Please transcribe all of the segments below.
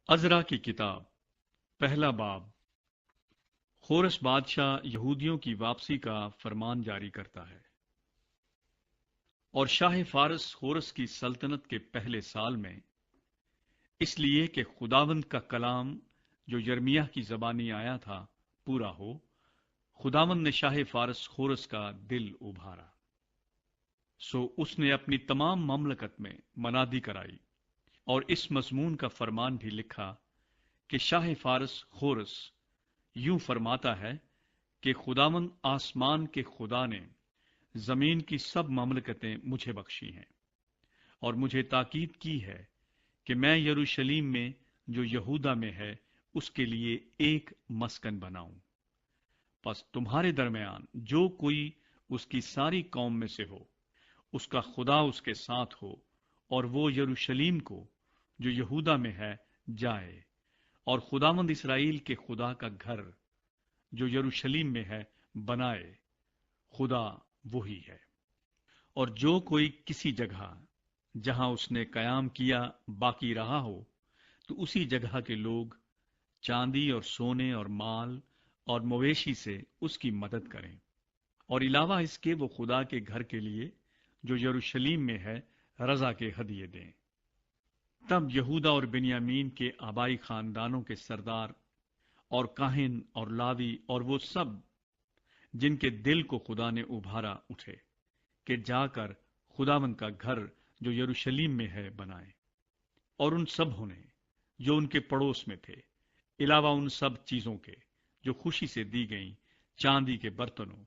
عزرا کی کتاب پہلا باب۔ خورش بادشاہ یہودیوں کی واپسی کا فرمان جاری کرتا ہے۔ اور شاہ فارس خورش کی سلطنت کے پہلے سال میں، اس لیے کہ خداوند کا کلام جو یرمیہ کی زبانی آیا تھا پورا ہو، خداوند نے شاہ فارس خورش کا دل ابھارا۔ سو اس نے اپنی تمام مملکت میں منادی کرائی اور اس مضمون کا فرمان بھی لکھا کہ شاہ فارس خورس یوں فرماتا ہے کہ خداوند آسمان کے خدا نے زمین کی سب مملکتیں مجھے بخشی ہیں، اور مجھے تاکید کی ہے کہ میں یروشلیم میں جو یہودا میں ہے اس کے لیے ایک مسکن بناؤں۔ پس تمہارے درمیان جو کوئی اس کی ساری قوم میں سے ہو، اس کا خدا اس کے ساتھ ہو، اور وہ یروشلیم کو جو یہودا میں ہے جائے، اور خداوند اسرائیل کے خدا کا گھر جو یروشلیم میں ہے بنائے۔ خدا وہی ہے۔ اور جو کوئی کسی جگہ جہاں اس نے قیام کیا باقی رہا ہو، تو اسی جگہ کے لوگ چاندی اور سونے اور مال اور مویشی سے اس کی مدد کریں، اور علاوہ اس کے وہ خدا کے گھر کے لیے جو یروشلیم میں ہے رضا کے ہدیے دیں۔ تب یہودا اور بنیامین کے آبائی خاندانوں کے سردار اور کاہن اور لاوی اور وہ سب جن کے دل کو خدا نے ابھارا اٹھے کہ جا کر خداوند کا گھر جو یروشلیم میں ہے بنائے۔ اور ان سبوں نے جو ان کے پڑوس میں تھے، علاوہ ان سب چیزوں کے جو خوشی سے دی گئیں، چاندی کے برتنوں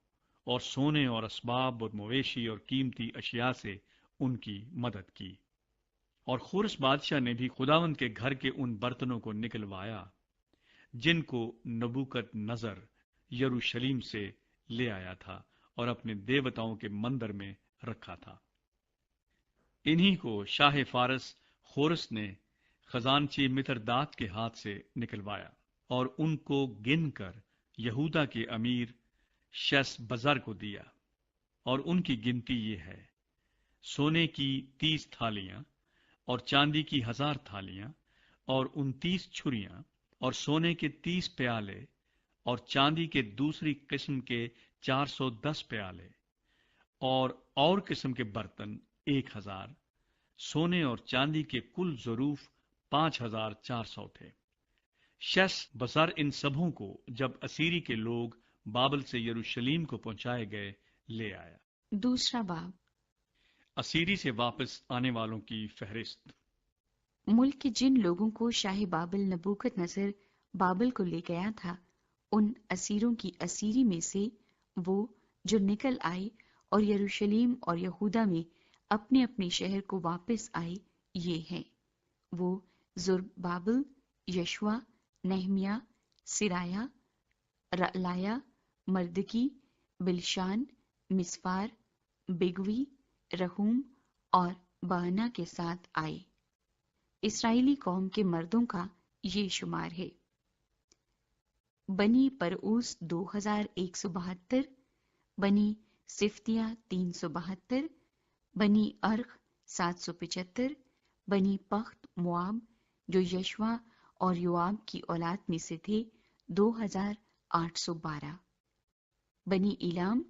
اور سونے اور اسباب اور مویشی اور قیمتی اشیاء سے ان کی مدد کی۔ اور خورش بادشاہ نے بھی خداوند کے گھر کے ان برتنوں کو نکلوایا جن کو نبوکت نظر یروشلیم سے لے آیا تھا اور اپنے دیوتاؤں کے مندر میں رکھا تھا۔ انہی کو شاہ فارس خورس نے خزانچی متردات کے ہاتھ سے نکلوایا، اور ان کو گن کر یہودا کے امیر شیس بزر کو دیا۔ اور ان کی گنتی یہ ہے: سونے کی 30 تھالیاں اور چاندی کی 1000 تھالیاں اور 29 چھریاں اور سونے کے 30 پیالے اور چاندی کے دوسری قسم کے 410 پیالے اور قسم کے برتن 1000۔ سونے اور چاندی کے کل ظروف 5400 تھے۔ شیس بزر ان سبوں کو جب اسیری کے لوگ بابل سے یروشلیم کو پہنچائے گئے لے آیا۔ دوسرا باب۔ اسیری سے واپس آنے والوں کی فہرست۔ ملک کے جن لوگوں کو شاہ بابل نبوکت نصر بابل کو لے گیا تھا، ان اسیروں کی اسیری میں سے وہ جو نکل آئے اور یروشلیم اور یہودا میں اپنے اپنے شہر کو واپس آئے، یہ ہیں: وہ زربابل، یشوا، نہمیہ، سرایا، رعلایا، مردکی، بلشان، مسفار، بگوی، رہوم اور بہنا کے ساتھ آئے۔ اسرائیلی قوم کے مردوں کا یہ شمار ہے: بنی پرعوس 2172، بنی صفتیہ 372، بنی ارخ 775، بنی پخت مواب جو یشوا اور یواب کی اولاد میں سے تھے 2812، بنی ایلام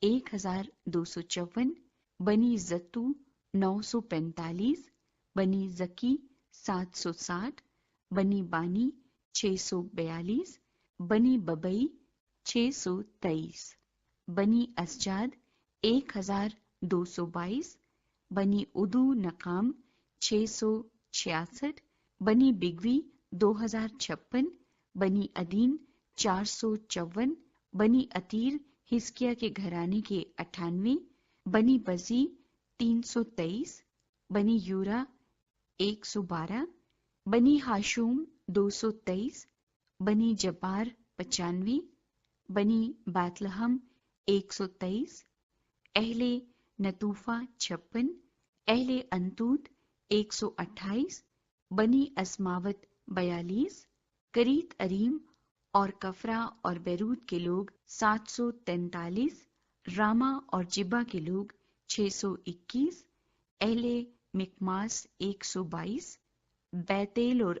1254، بنی زتو 945، بنی زکی 760، بنی بانی 642، بنی ببئی 623، بنی اسجاد 1222، بنی ادو نقام 666، بنی بگوی 2056، بنی ادین 454، بنی عتیر حزقیہ کے گھرانے کے 98، بنی بزی 323، بنی یورا 112، بنی ہاشوم 223، بنی جبار 95، بنی بیت لحم 123، اہل نتوفا 56، اہل انتوت 128، بنی اسماوت 42، کریت اریم اور کفرا اور بیروت کے لوگ 743، راما اور جبا کے لوگ 621، اہل مکماس 122، بیتیل اور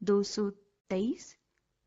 223,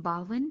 52,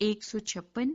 156,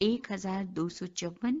1254,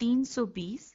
320,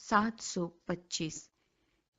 725,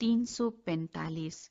345,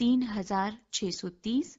3630,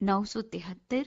973,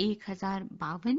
1052,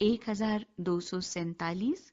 1247,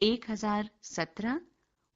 1017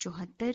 74,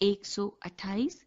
128,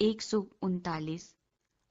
139,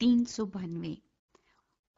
392,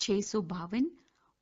652,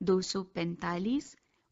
245,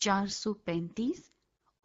435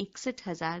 61,000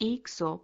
100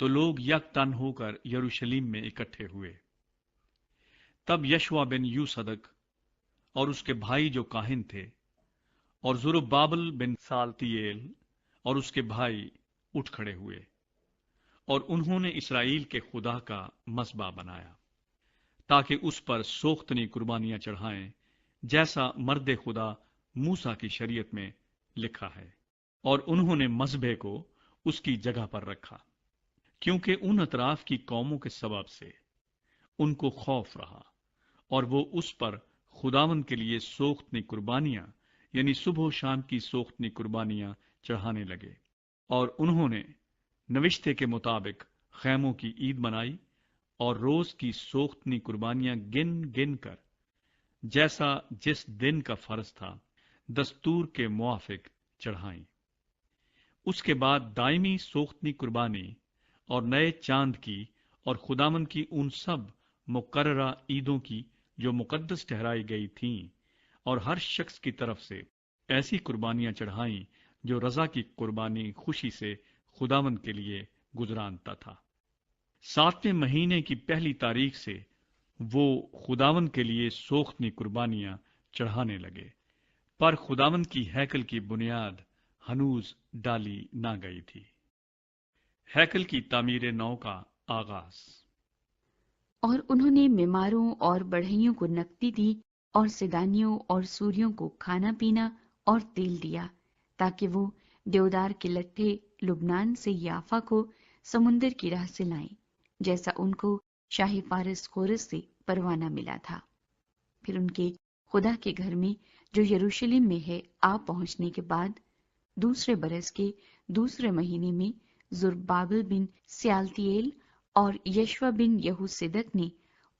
تو لوگ یک تن ہو کر یروشلم میں اکٹھے ہوئے۔ تب یشوا بن یوصدق اور اس کے بھائی جو کاہن تھے، اور زربابل بن سالتیل اور اس کے بھائی اٹھ کھڑے ہوئے، اور انہوں نے اسرائیل کے خدا کا مذبح بنایا تاکہ اس پر سوختنی قربانیاں چڑھائیں، جیسا مرد خدا موسیٰ کی شریعت میں لکھا ہے۔ اور انہوں نے مذبح کو اس کی جگہ پر رکھا، کیونکہ ان اطراف کی قوموں کے سبب سے ان کو خوف رہا، اور وہ اس پر خداوند کے لیے سوختنی قربانیاں، یعنی صبح و شام کی سوختنی قربانیاں چڑھانے لگے۔ اور انہوں نے نوشتے کے مطابق خیموں کی عید منائی، اور روز کی سوختنی قربانیاں گن گن کر، جیسا جس دن کا فرض تھا، دستور کے موافق چڑھائیں۔ اس کے بعد دائمی سوختنی قربانی اور نئے چاند کی اور خداوند کی ان سب مقررہ عیدوں کی جو مقدس ٹھہرائی گئی تھیں، اور ہر شخص کی طرف سے ایسی قربانیاں چڑھائیں جو رضا کی قربانی خوشی سے خداوند کے لیے گزرانتا تھا۔ 7ویں مہینے کی پہلی تاریخ سے وہ خداوند کے لیے سوختنی قربانیاں چڑھانے لگے، پر خداوند کی ہیکل کی بنیاد ہنوز ڈالی نہ گئی تھی۔ ہیکل کی تعمیر نو کا آغاز۔ اور انہوں نے معماروں اور بڑھئیوں کو نقدی دی، اور سیدانیوں اور سوریوں کو کھانا پینا اور تیل دیا، تاکہ وہ دیودار کے لٹھے لبنان سے یافا کو سمندر کی راہ سے لائیں، جیسا ان کو شاہی فارس خورس سے پروانہ ملا تھا۔ پھر ان کے خدا کے گھر میں جو یروشلم میں ہے آ پہنچنے کے بعد دوسرے برس کے دوسرے مہینے میں زربابل بن سیالتیل اور یشوا بن یہوصدق نے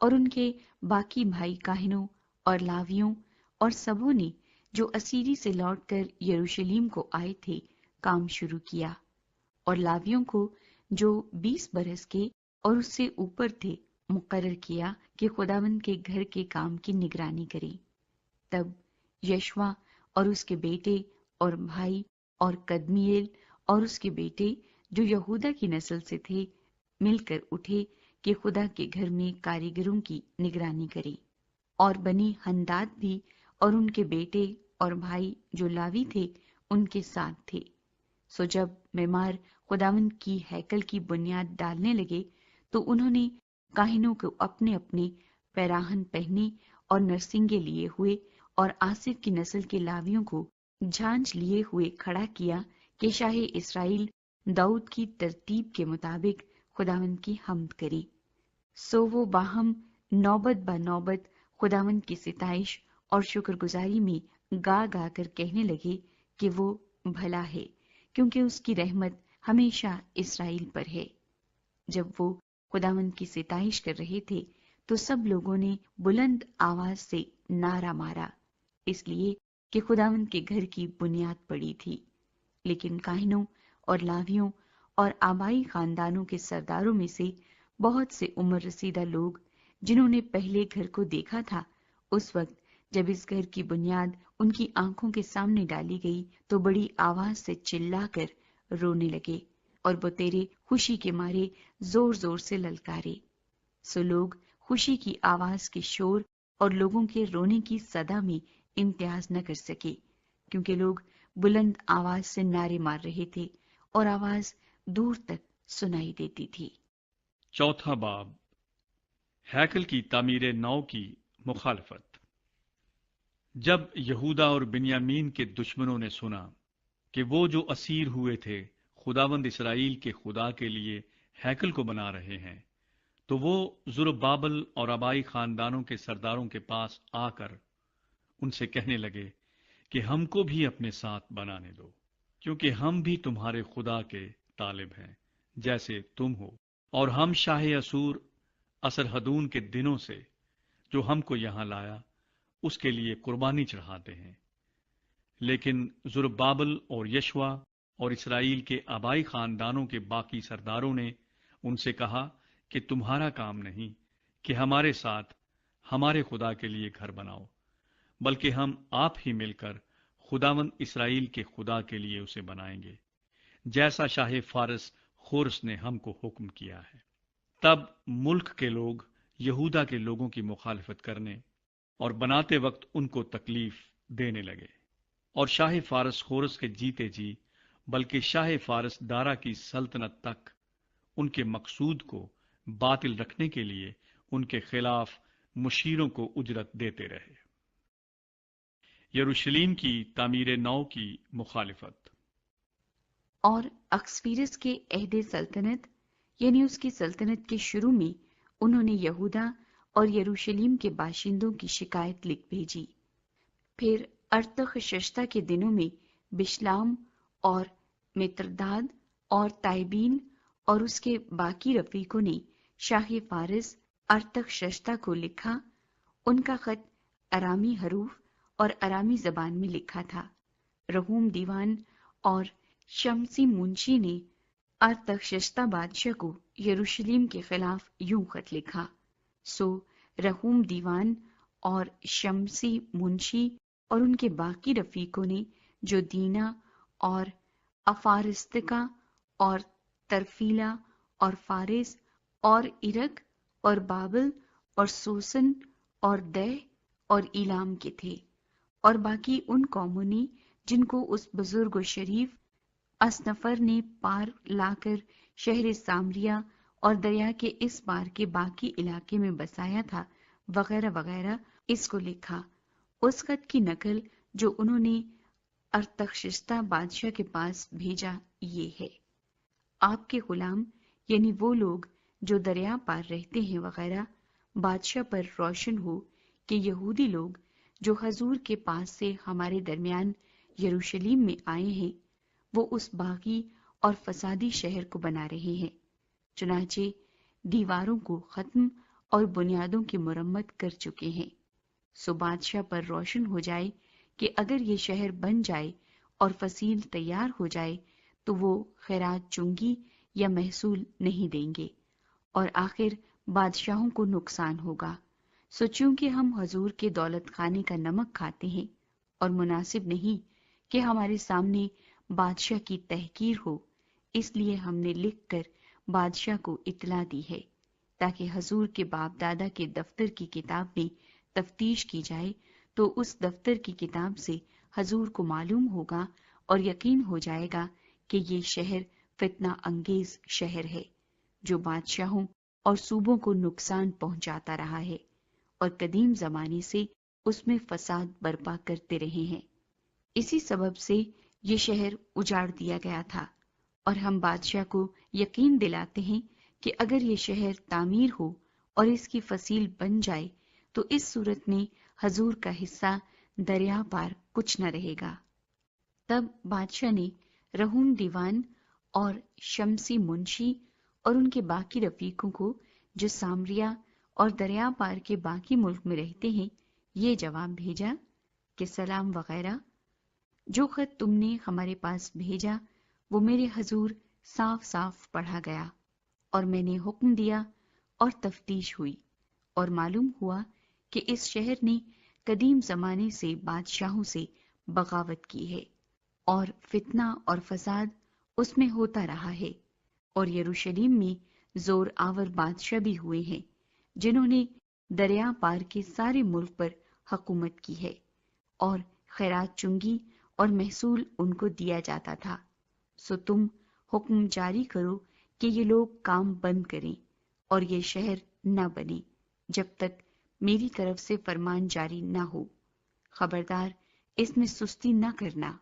اور ان کے باقی بھائی کاہنوں اور لاویوں اور سبوں نے جو اسیری سے لوٹ کر یروشلم کو آئے تھے کام شروع کیا، اور لاویوں کو جو 20 برس کے اور اس سے اوپر تھے مقرر کیا کہ خداوند کے گھر کے کام کی نگرانی کریں۔ تب یشوا اور اس کے بیٹے اور بھائی اور قدمیل اور اس کے بیٹے جو یہودا کی نسل سے تھے مل کر اٹھے کہ خدا کے گھر میں کاریگروں کی نگرانی کریں، اور بنی حنداد بھی اور ان کے بیٹے اور بھائی جو لاوی تھے ان کے ساتھ تھے۔ سو جب معمار خداوند کی ہیکل کی بنیاد ڈالنے لگے تو انہوں نے کاہنوں کو اپنے اپنے پیراہن پہنے اور نرسنگے لیے ہوئے، اور آصف کی نسل کے لاویوں کو جھانج لیے ہوئے کھڑا کیا کہ شاہ اسرائیل داؤد کی ترتیب کے مطابق خداوند کی حمد کرے۔ سو وہ باہم نوبت با نوبت خداوند کی ستائش اور شکر گزاری میں گا گا کر کہنے لگے کہ وہ بھلا ہے، کیونکہ اس کی رحمت ہمیشہ اسرائیل پر ہے۔ جب وہ خداوند کی ستائش کر رہے تھے تو سب لوگوں نے بلند آواز سے نعرہ مارا، اس لیے کہ خداوند کے گھر کی بنیاد پڑی تھی۔ لیکن کاہنوں اور لاویوں اور آبائی خاندانوں کے سرداروں میں سے بہت سے عمر رسیدہ لوگ جنہوں نے پہلے گھر کو دیکھا تھا، اس وقت جب اس گھر کی بنیاد ان کی آنکھوں کے سامنے ڈالی گئی تو بڑی آواز سے چلا کر رونے لگے، اور بتیرے خوشی کے مارے زور زور سے للکارے۔ سو لوگ خوشی کی آواز کے شور اور لوگوں کے رونے کی صدا میں امتیاز نہ کر سکے، کیونکہ لوگ بلند آواز سے نعرے مار رہے تھے اور آواز دور تک سنائی دیتی تھی۔ چوتھا باب، ہیکل کی تعمیر نو کی مخالفت۔ جب یہودا اور بنیامین کے دشمنوں نے سنا کہ وہ جو اسیر ہوئے تھے خداوند اسرائیل کے خدا کے لیے ہیکل کو بنا رہے ہیں، تو وہ زربابل اور آبائی خاندانوں کے سرداروں کے پاس آ کر ان سے کہنے لگے کہ ہم کو بھی اپنے ساتھ بنانے دو، کیونکہ ہم بھی تمہارے خدا کے طالب ہیں جیسے تم ہو، اور ہم شاہ اسور اسرحدون کے دنوں سے جو ہم کو یہاں لایا اس کے لیے قربانی چڑھاتے ہیں۔ لیکن زربابل اور یشوا اور اسرائیل کے آبائی خاندانوں کے باقی سرداروں نے ان سے کہا کہ تمہارا کام نہیں کہ ہمارے ساتھ ہمارے خدا کے لیے گھر بناؤ، بلکہ ہم آپ ہی مل کر خداوند اسرائیل کے خدا کے لیے اسے بنائیں گے، جیسا شاہ فارس خورس نے ہم کو حکم کیا ہے۔ تب ملک کے لوگ یہودا کے لوگوں کی مخالفت کرنے اور بناتے وقت ان کو تکلیف دینے لگے، اور شاہ فارس خورس کے جیتے جی بلکہ شاہ فارس دارا کی سلطنت تک ان کے مقصود کو باطل رکھنے کے لیے ان کے خلاف مشیروں کو اجرت دیتے رہے۔ یروشلیم کی تعمیر نو کی مخالفت۔ اور اکسفیرس کے عہد سلطنت یعنی اس کی سلطنت کے شروع میں انہوں نے یہودا اور یروشلیم کے باشندوں کی شکایت لکھ بھیجی۔ پھر ارتخششتہ کے دنوں میں بشلام اور مترداد اور تائبین اور اس کے باقی رفیقوں نے شاہ فارس ارتخششتہ کو لکھا۔ ان کا خط ارامی حروف اور ارامی زبان میں لکھا تھا۔ رہوم دیوان اور شمسی منشی نے ارتخششتہ بادشاہ کو یروشلیم کے خلاف یوں خط لکھا۔ سو رہوم دیوان اور شمسی منشی اور ان کے باقی رفیقوں نے جو دینا اور افارستکا اور ترفیلا اور فارس اور عرق اور بابل اور سوسن اور دہ اور ایلام کے تھے، اور باقی ان قوموں نے جن کو اس بزرگ و شریف اسنفر نے پار لا کر شہر سامریہ اور دریا کے اس پار کے باقی علاقے میں بسایا تھا، وغیرہ وغیرہ، اس کو لکھا۔ اس خط کی نقل جو انہوں نے ارتخشستہ بادشاہ کے پاس بھیجا یہ ہے: آپ کے غلام یعنی وہ لوگ جو دریا پار رہتے ہیں وغیرہ، بادشاہ پر روشن ہو کہ یہودی لوگ جو حضور کے پاس سے ہمارے درمیان یروشلیم میں آئے ہیں وہ اس باغی اور فسادی شہر کو بنا رہے ہیں، چنانچہ دیواروں کو ختم اور بنیادوں کی مرمت کر چکے ہیں۔ سو بادشاہ پر روشن ہو جائے کہ اگر یہ شہر بن جائے اور فصیل تیار ہو جائے تو وہ خیرات چنگی یا محصول نہیں دیں گے، اور آخر بادشاہوں کو نقصان ہوگا۔ سو چونکہ ہم حضور کے دولت خانے کا نمک کھاتے ہیں اور مناسب نہیں کہ ہمارے سامنے بادشاہ کی تحقیر ہو، اس لیے ہم نے لکھ کر بادشاہ کو اطلاع دی ہے تاکہ حضور کے باپ دادا کے دفتر کی کتاب میں تفتیش کی جائے تو اس دفتر کی کتاب سے حضور کو معلوم ہوگا اور یقین ہو جائے گا کہ یہ شہر فتنہ انگیز شہر ہے جو بادشاہوں اور صوبوں کو نقصان پہنچاتا رہا ہے اور قدیم زمانے سے اس میں فساد برپا کرتے رہے ہیں۔ اسی سبب سے یہ شہر اجاڑ دیا گیا تھا، اور ہم بادشاہ کو یقین دلاتے ہیں کہ اگر یہ شہر تعمیر ہو اور اس کی فصیل بن جائے تو اس صورت میں حضور کا حصہ دریا پار کچھ نہ رہے گا۔ تب بادشاہ نے رہوم دیوان اور شمسی منشی اور ان کے باقی رفیقوں کو جو سامریہ اور دریا پار کے باقی ملک میں رہتے ہیں یہ جواب بھیجا کہ سلام وغیرہ، جو خط تم نے ہمارے پاس بھیجا وہ میرے حضور صاف صاف پڑھا گیا، اور میں نے حکم دیا اور تفتیش ہوئی، اور معلوم ہوا کہ اس شہر نے قدیم زمانے سے بادشاہوں سے بغاوت کی ہے، اور فتنہ اور فساد اس میں ہوتا رہا ہے، اور یروشلیم میں زور آور بادشاہ بھی ہوئے ہیں جنہوں نے دریا پار کے سارے ملک پر حکومت کی ہے، اور خیرات چنگی اور محصول ان کو دیا جاتا تھا۔ سو تم حکم جاری کرو کہ یہ لوگ کام بند کریں اور یہ شہر نہ بنے جب تک میری طرف سے فرمان جاری نہ ہو۔ خبردار اس میں سستی نہ کرنا،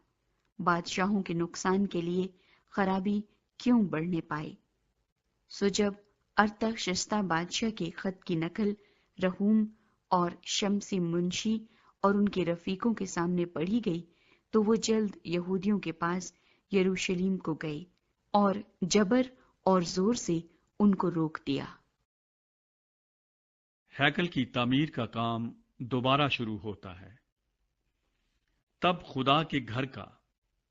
بادشاہوں کے نقصان کے لیے خرابی کیوں بڑھنے پائے۔ سو جب ارتخشستہ بادشاہ کے خط کی نقل رہوم اور شمسی منشی اور ان کے رفیقوں کے سامنے پڑھی گئی تو وہ جلد یہودیوں کے پاس یروشلیم کو گئے اور جبر اور زور سے ان کو روک دیا۔ ہیکل کی تعمیر کا کام دوبارہ شروع ہوتا ہے۔ تب خدا کے گھر کا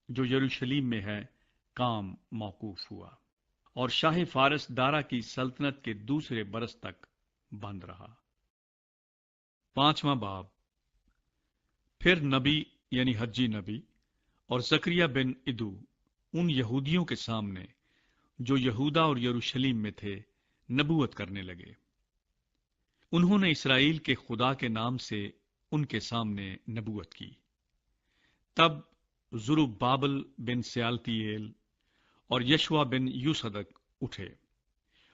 جو یروشلیم میں ہے کام موقوف ہوا، اور شاہ فارس دارا کی سلطنت کے دوسرے برس تک بند رہا۔ 5واں باب۔ پھر نبی یعنی حجی نبی اور زکریا بن ادو ان یہودیوں کے سامنے جو یہودا اور یروشلم میں تھے نبوت کرنے لگے۔ انہوں نے اسرائیل کے خدا کے نام سے ان کے سامنے نبوت کی۔ تب زربابل بن سیالتیل اور یشوا بن یوصدق اٹھے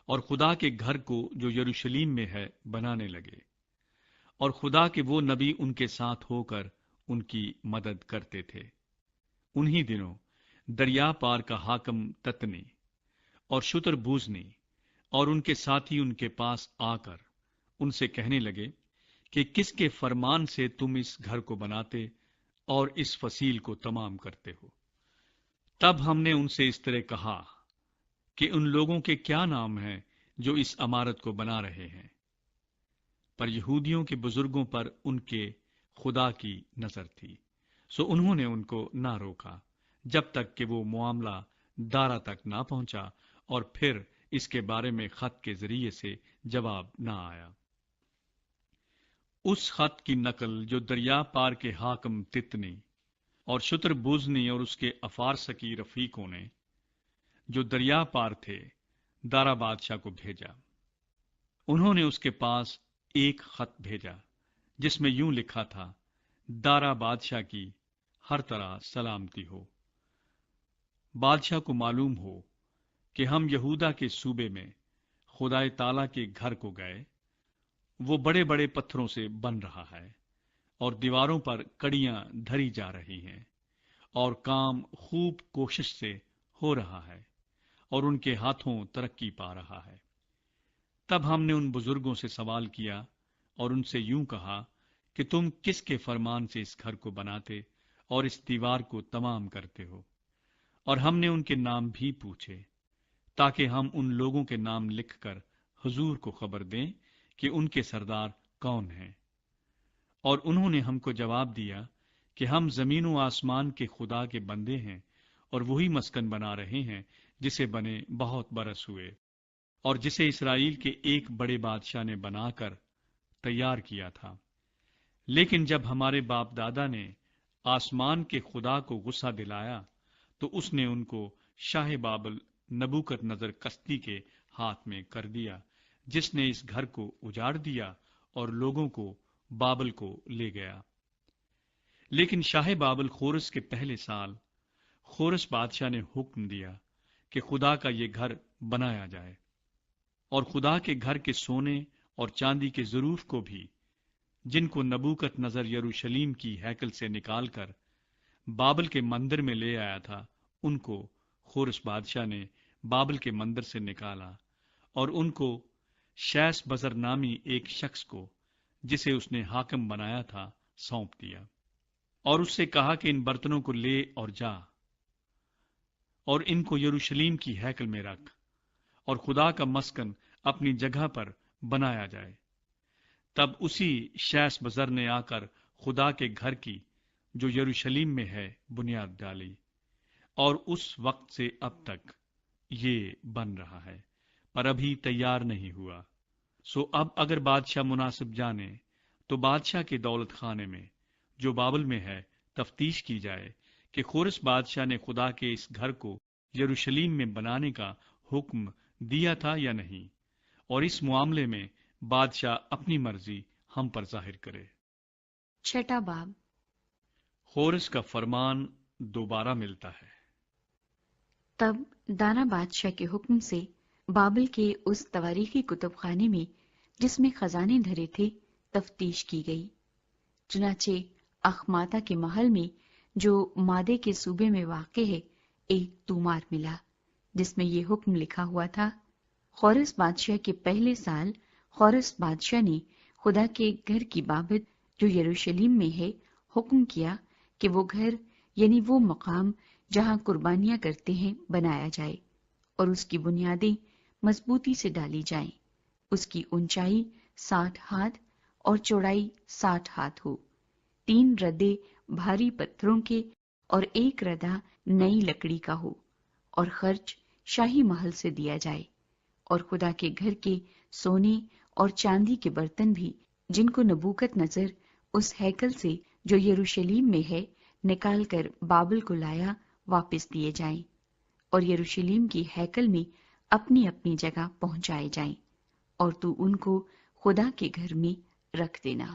اور خدا کے گھر کو جو یروشلم میں ہے بنانے لگے، اور خدا کے وہ نبی ان کے ساتھ ہو کر ان کی مدد کرتے تھے۔ انہی دنوں دریا پار کا حاکم تتنی اور شتر بوزنی اور ان کے ساتھی ان کے پاس آ کر ان سے کہنے لگے کہ کس کے فرمان سے تم اس گھر کو بناتے اور اس فصیل کو تمام کرتے ہو؟ تب ہم نے ان سے اس طرح کہا کہ ان لوگوں کے کیا نام ہیں جو اس عمارت کو بنا رہے ہیں؟ پر یہودیوں کے بزرگوں پر ان کے خدا کی نظر تھی، سو انہوں نے ان کو نہ روکا جب تک کہ وہ معاملہ دارا تک نہ پہنچا، اور پھر اس کے بارے میں خط کے ذریعے سے جواب نہ آیا۔ اس خط کی نقل جو دریا پار کے حاکم تتنی اور شتر بوزنی اور اس کے افارسکی رفیقوں نے جو دریا پار تھے دارا بادشاہ کو بھیجا۔ انہوں نے اس کے پاس ایک خط بھیجا جس میں یوں لکھا تھا، دارا بادشاہ کی ہر طرح سلامتی ہو۔ بادشاہ کو معلوم ہو کہ ہم یہودا کے صوبے میں خدائے تعالیٰ کے گھر کو گئے، وہ بڑے بڑے پتھروں سے بن رہا ہے اور دیواروں پر کڑیاں دھری جا رہی ہیں، اور کام خوب کوشش سے ہو رہا ہے اور ان کے ہاتھوں ترقی پا رہا ہے۔ تب ہم نے ان بزرگوں سے سوال کیا اور ان سے یوں کہا کہ تم کس کے فرمان سے اس گھر کو بناتے اور اس دیوار کو تمام کرتے ہو؟ اور ہم نے ان کے نام بھی پوچھے تاکہ ہم ان لوگوں کے نام لکھ کر حضور کو خبر دیں کہ ان کے سردار کون ہیں۔ اور انہوں نے ہم کو جواب دیا کہ ہم زمین و آسمان کے خدا کے بندے ہیں اور وہی مسکن بنا رہے ہیں جسے بنے بہت برس ہوئے، اور جسے اسرائیل کے ایک بڑے بادشاہ نے بنا کر تیار کیا تھا۔ لیکن جب ہمارے باپ دادا نے آسمان کے خدا کو غصہ دلایا تو اس نے ان کو شاہ بابل نبوکت نظر کستی کے ہاتھ میں کر دیا، جس نے اس گھر کو اجاڑ دیا اور لوگوں کو بابل کو لے گیا۔ لیکن شاہ بابل خورس کے پہلے سال خورس بادشاہ نے حکم دیا کہ خدا کا یہ گھر بنایا جائے، اور خدا کے گھر کے سونے اور چاندی کے ظروف کو بھی، جن کو نبوکت نظر یروشلم کی ہیکل سے نکال کر بابل کے مندر میں لے آیا تھا، ان کو خورس بادشاہ نے بابل کے مندر سے نکالا اور ان کو شیس بزر نامی ایک شخص کو، جسے اس نے حاکم بنایا تھا، سونپ دیا، اور اس سے کہا کہ ان برتنوں کو لے اور جا اور ان کو یروشلم کی ہیکل میں رکھ، اور خدا کا مسکن اپنی جگہ پر بنایا جائے۔ تب اسی شیس بزر نے آ کر خدا کے گھر کی جو یروشلم میں ہے بنیاد ڈالی، اور اس وقت سے اب تک یہ بن رہا ہے، پر ابھی تیار نہیں ہوا۔ سو اب اگر بادشاہ مناسب جانے تو بادشاہ کے دولت خانے میں جو بابل میں ہے تفتیش کی جائے کہ خورس بادشاہ نے خدا کے اس گھر کو یروشلم میں بنانے کا حکم دیا تھا یا نہیں، اور اس معاملے میں بادشاہ اپنی مرضی ہم پر ظاہر کرے۔ چھٹا باب۔ خورس کا فرمان دوبارہ ملتا ہے۔ تب دانا بادشاہ کے حکم سے بابل کے اس تواریخی کتب خانے میں جس میں خزانے دھرے تھے تفتیش کی گئی۔ چنانچہ اخماتا کے محل میں جو مادے کے صوبے میں واقع ہے ایک تومار ملا، جس میں یہ حکم لکھا ہوا تھا، خورس بادشاہ کے پہلے سال خورس بادشاہ نے خدا کے گھر کی بابت جو یروشلم میں ہے حکم کیا کہ وہ گھر یعنی وہ مقام جہاں قربانیاں کرتے ہیں بنایا جائے، اور اس کی بنیادیں مضبوطی سے ڈالی جائیں۔ اس کی اونچائی 60 ہاتھ اور چوڑائی 60 ہاتھ ہو، 3 ردے بھاری پتھروں کے اور 1 ردا نئی لکڑی کا ہو، اور خرچ شاہی محل سے دیا جائے، اور خدا کے گھر کے سونے اور چاندی کے برتن بھی جن کو نبوکت نظر اس ہیکل سے جو یروشلم میں ہے نکال کر بابل کو لایا واپس دیے جائیں، اور یروشلم کی ہیکل میں اپنی اپنی جگہ پہنچائے جائیں، اور تو ان کو خدا کے گھر میں رکھ دینا۔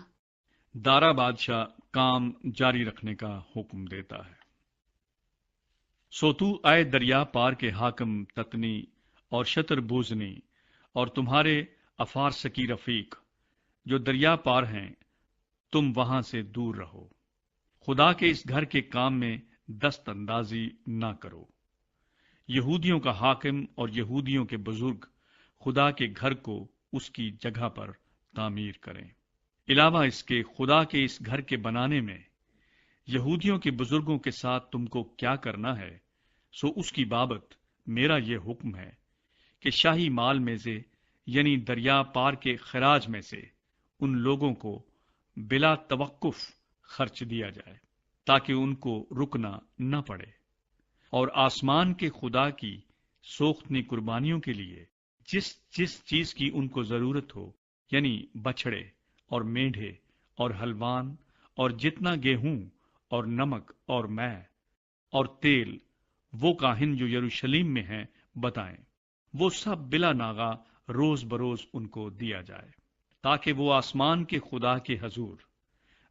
دارا بادشاہ کام جاری رکھنے کا حکم دیتا ہے۔ سو تو اے دریا پار کے حاکم تتنی اور شتر بوزنی اور تمہارے افارسکی رفیق جو دریا پار ہیں، تم وہاں سے دور رہو۔ خدا کے اس گھر کے کام میں دست اندازی نہ کرو۔ یہودیوں کا حاکم اور یہودیوں کے بزرگ خدا کے گھر کو اس کی جگہ پر تعمیر کریں۔ علاوہ اس کے خدا کے اس گھر کے بنانے میں یہودیوں کے بزرگوں کے ساتھ تم کو کیا کرنا ہے، سو اس کی بابت میرا یہ حکم ہے کہ شاہی مال میں سے یعنی دریا پار کے خراج میں سے ان لوگوں کو بلا توقف خرچ دیا جائے، تاکہ ان کو رکنا نہ پڑے، اور آسمان کے خدا کی سوختنی قربانیوں کے لیے جس جس چیز کی ان کو ضرورت ہو، یعنی بچھڑے اور مینڈھے اور ہلوان اور جتنا گیہوں اور نمک اور مے اور تیل، وہ کاہن جو یروشلم میں ہیں بتائیں، وہ سب بلا ناغہ روز بروز ان کو دیا جائے، تاکہ وہ آسمان کے خدا کے حضور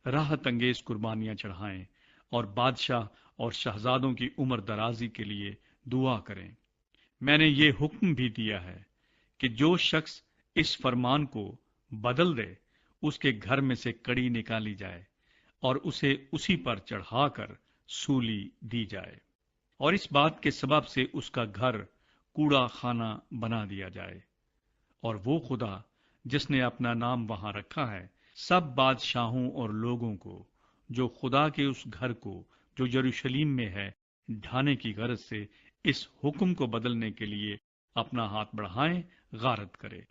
راحت انگیز قربانیاں چڑھائیں اور بادشاہ اور شہزادوں کی عمر درازی کے لیے دعا کریں۔ میں نے یہ حکم بھی دیا ہے کہ جو شخص اس فرمان کو بدل دے، اس کے گھر میں سے کڑی نکالی جائے اور اسے اسی پر چڑھا کر سولی دی جائے، اور اس بات کے سبب سے اس کا گھر کوڑا خانہ بنا دیا جائے۔ اور وہ خدا جس نے اپنا نام وہاں رکھا ہے، سب بادشاہوں اور لوگوں کو جو خدا کے اس گھر کو جو یروشلم میں ہے ڈھانے کی غرض سے اس حکم کو بدلنے کے لیے اپنا ہاتھ بڑھائیں، غارت کرے۔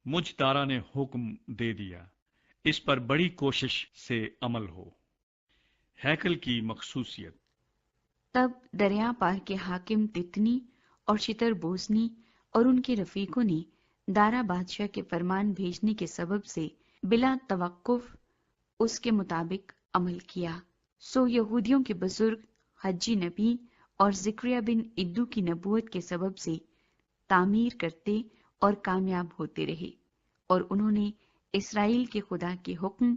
مجھ دارا نے حکم دے دیا، اس پر بڑی کوشش سے عمل ہو۔ ہیکل کی مخصوصیت۔ تب دریا پار کے حاکم تتنی اور شتر بوزنی اور ان کے رفیقوں نے دارا بادشاہ کے فرمان بھیجنے کے سبب سے بلا توقف اس کے مطابق عمل کیا۔ سو یہودیوں کے بزرگ حجی نبی اور زکریا بن ادو کی نبوت کے سبب سے تعمیر کرتے اور کامیاب ہوتے رہے، اور انہوں نے اسرائیل کے خدا کے حکم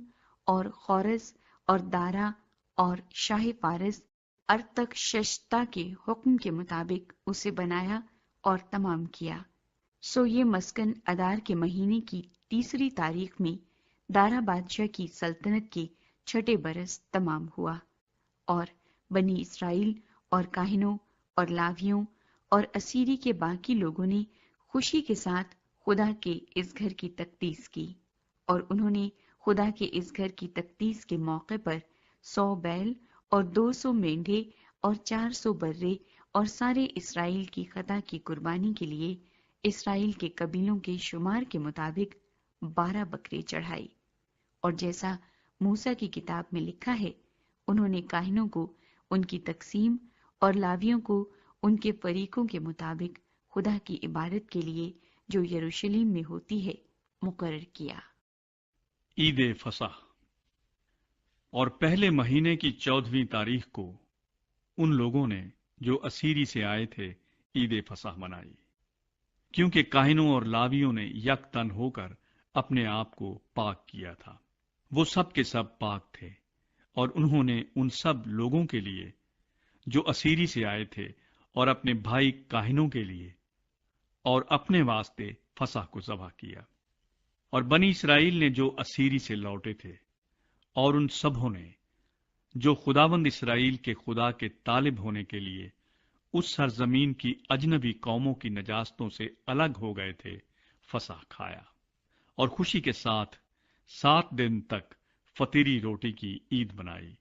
اور خورس اور دارا اور شاہ فارس ارتخششتا کے حکم کے مطابق اسے بنایا اور تمام کیا۔ سو یہ مسکن ادار کے مہینے کی 30 تاریخ میں دارا بادشاہ کی سلطنت کے 6 برس تمام ہوا، اور بنی اسرائیل اور کاہنوں اور لاویوں اور اسیری کے باقی لوگوں نے خوشی کے ساتھ خدا کے اس گھر کی تقدیس کی، اور انہوں نے خدا کے اس گھر کی تقدیس کے موقع پر 100 بیل اور 200 مینڈھے اور 400 برے اور سارے اسرائیل کی خطا کی قربانی کے لیے اسرائیل کے قبیلوں کے شمار کے مطابق 12 بکرے چڑھائی۔ اور جیسا موسیٰ کی کتاب میں لکھا ہے، انہوں نے کاہنوں کو ان کی تقسیم اور لاویوں کو ان کے فریقوں کے مطابق خدا کی عبادت کے لیے جو یروشلم میں ہوتی ہے مقرر کیا۔ عید فصح۔ اور پہلے مہینے کی 14ویں تاریخ کو ان لوگوں نے جو اسیری سے آئے تھے عید فصح منائی، کیونکہ کاہنوں اور لاویوں نے یک تن ہو کر اپنے آپ کو پاک کیا تھا۔ وہ سب کے سب پاک تھے، اور انہوں نے ان سب لوگوں کے لیے جو اسیری سے آئے تھے اور اپنے بھائی کاہنوں کے لیے اور اپنے واسطے فصح کو ذبح کیا۔ اور بنی اسرائیل نے جو اسیری سے لوٹے تھے اور ان سبوں نے جو خداوند اسرائیل کے خدا کے طالب ہونے کے لیے اس سرزمین کی اجنبی قوموں کی نجاستوں سے الگ ہو گئے تھے، فصح کھایا، اور خوشی کے ساتھ 7 دن تک فطیری روٹی کی عید بنائی،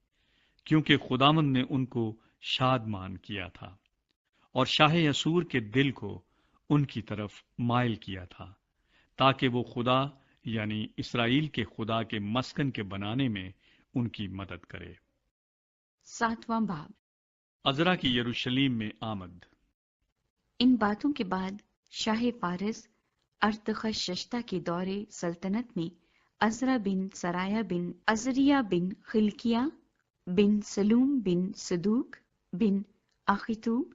کیونکہ خداوند نے ان کو شادمان کیا تھا اور شاہ اسور کے دل کو ان کی طرف مائل کیا تھا، تاکہ وہ خدا یعنی اسرائیل کے خدا کے مسکن کے بنانے میں ان کی مدد کرے۔ 7واں باب۔ عزرا کی یروشلم میں آمد۔ ان باتوں کے بعد شاہ فارس ارتخششتا کے دور سلطنت میں عزرا بن سرایا بن عزریہ بن خلقیہ بن سلوم بن صدوق بن اخیتوب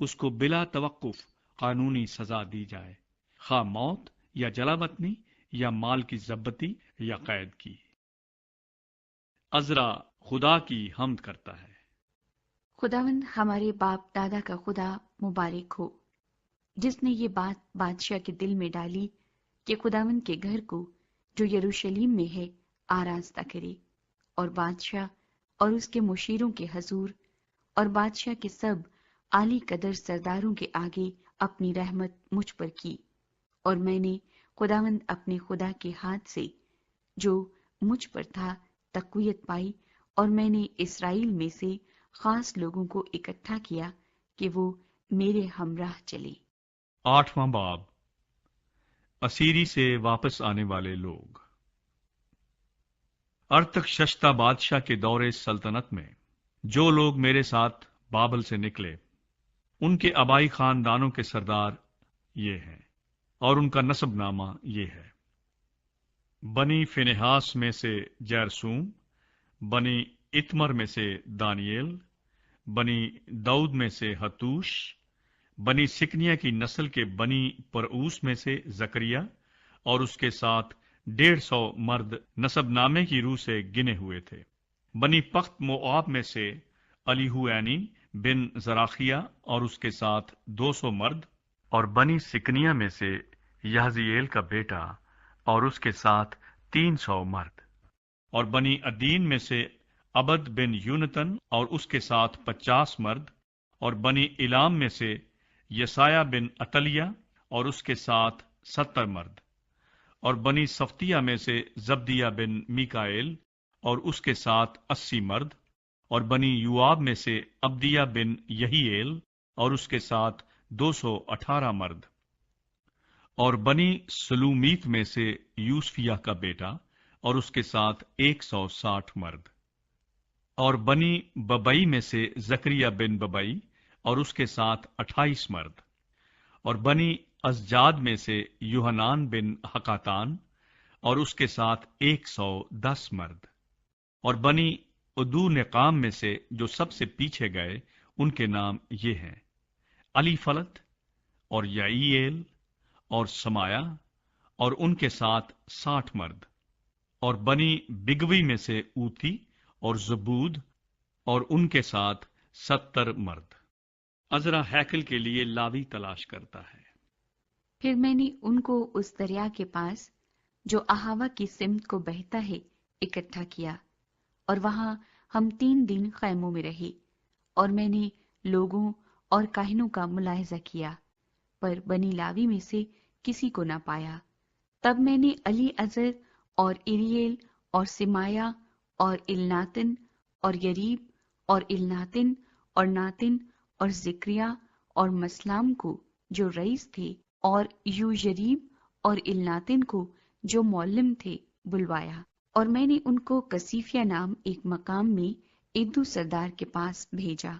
اس کو بلا توقف قانونی سزا دی جائے، خواہ موت یا جلا وطنی یا مال کی ضبطی یا قید کی۔ عزرا خدا کی حمد کرتا ہے۔ خداوند ہمارے باپ دادا کا خدا مبارک ہو، جس نے یہ بات بادشاہ کے دل میں ڈالی کہ خداوند کے گھر کو جو یروشلم میں ہے آراستہ کرے، اور بادشاہ اور اس کے مشیروں کے حضور اور بادشاہ کے سب عالی قدر سرداروں کے آگے اپنی رحمت مجھ پر کی، اور میں نے خداوند اپنے خدا کے ہاتھ سے جو مجھ پر تھا تقویت پائی، اور میں نے اسرائیل میں سے خاص لوگوں کو اکٹھا کیا کہ وہ میرے ہمراہ چلے۔ 8واں باب، اسیری سے واپس آنے والے لوگ۔ ارتخششتہ بادشاہ کے دور سلطنت میں جو لوگ میرے ساتھ بابل سے نکلے، ان کے آبائی خاندانوں کے سردار یہ ہیں، اور ان کا نسب نامہ یہ ہے: بنی فنحاس میں سے جرسوم، بنی اتمر میں سے دانییل، بنی داؤد میں سے حتوش، بنی سکنیا کی نسل کے بنی پرعوس میں سے زکریہ اور اس کے ساتھ 150 مرد نسب نامے کی روح سے گنے ہوئے تھے، بنی پخت موآب میں سے الیہوینی بن زراخیہ اور اس کے ساتھ 200 مرد، اور بنی سکنیا میں سے یحزییل کا بیٹا اور اس کے ساتھ 300 مرد، اور بنی ادین میں سے عبد بن یونتن اور اس کے ساتھ 50 مرد، اور بنی الام میں سے یسایہ بن عتلیہ اور اس کے ساتھ 70 مرد، اور بنی صفتیہ میں سے زبدیہ بن میکائیل اور اس کے ساتھ 80 مرد، اور بنی یوآب میں سے عبدیہ بن یہییل اور اس کے ساتھ 218 مرد، اور بنی سلومیت میں سے یوسفیہ کا بیٹا اور اس کے ساتھ 160 مرد، اور بنی ببئی میں سے زکریہ بن ببئی اور اس کے ساتھ 28 مرد، اور بنی ازجاد میں سے یوحنان بن حقاتان اور اس کے ساتھ 110 مرد، اور بنی ادو نقام میں سے جو سب سے پیچھے گئے ان کے نام یہ ہیں: علی فلت اور یعییل اور سمایا اور ان کے ساتھ 60 مرد، اور بنی بگوی میں سے اوتی اور زبود اور ان کے ساتھ 70 مرد۔ عزرا ہیکل کے لیے لاوی تلاش کرتا ہے۔ پھر میں نے ان کو اس دریا کے پاس جو اہاوا کی سمت کو بہتا ہے اکٹھا کیا، اور وہاں ہم 3 دن خیموں میں رہے، اور میں نے لوگوں اور کاہنوں کا ملاحظہ کیا، پر بنی لاوی میں سے کسی کو نہ پایا۔ تب میں نے علی عزر اور اریل اور سمایا اور الناتن اور یریب اور الناتن اور ناتن اور ذکریہ اور مسلام کو جو رئیس تھے، اور یویریب اور الناتن کو جو معلم تھے بلوایا، اور میں نے ان کو کسیفیہ نام ایک مقام میں ادو سردار کے پاس بھیجا،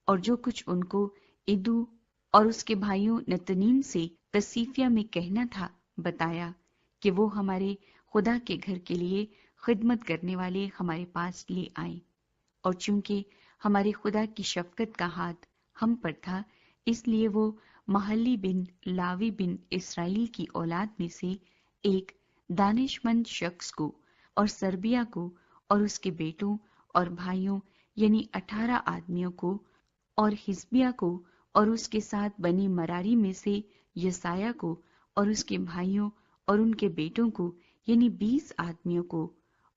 اور جو کچھ ان کو ادو اور اس کے بھائیوں نتنیم سے کسیفیہ میں کہنا تھا بتایا، کہ وہ ہمارے خدا کے گھر کے لیے خدمت کرنے والے ہمارے پاس لے آئیں، اور چونکہ ہمارے خدا کی شفقت کا ہاتھ ہم پر تھا، اس لیے وہ محلی بن لاوی بن اسرائیل کی اولاد میں سے ایک دانش مند شخص کو اور سربیہ کو اور اس کے بیٹوں اور بھائیوں یعنی 18 آدمیوں کو، اور حزبیہ کو اور اس کے ساتھ بنی مراری میں سے یسایہ کو اور اس کے بھائیوں اور ان کے بیٹوں کو یعنی 20 آدمیوں کو،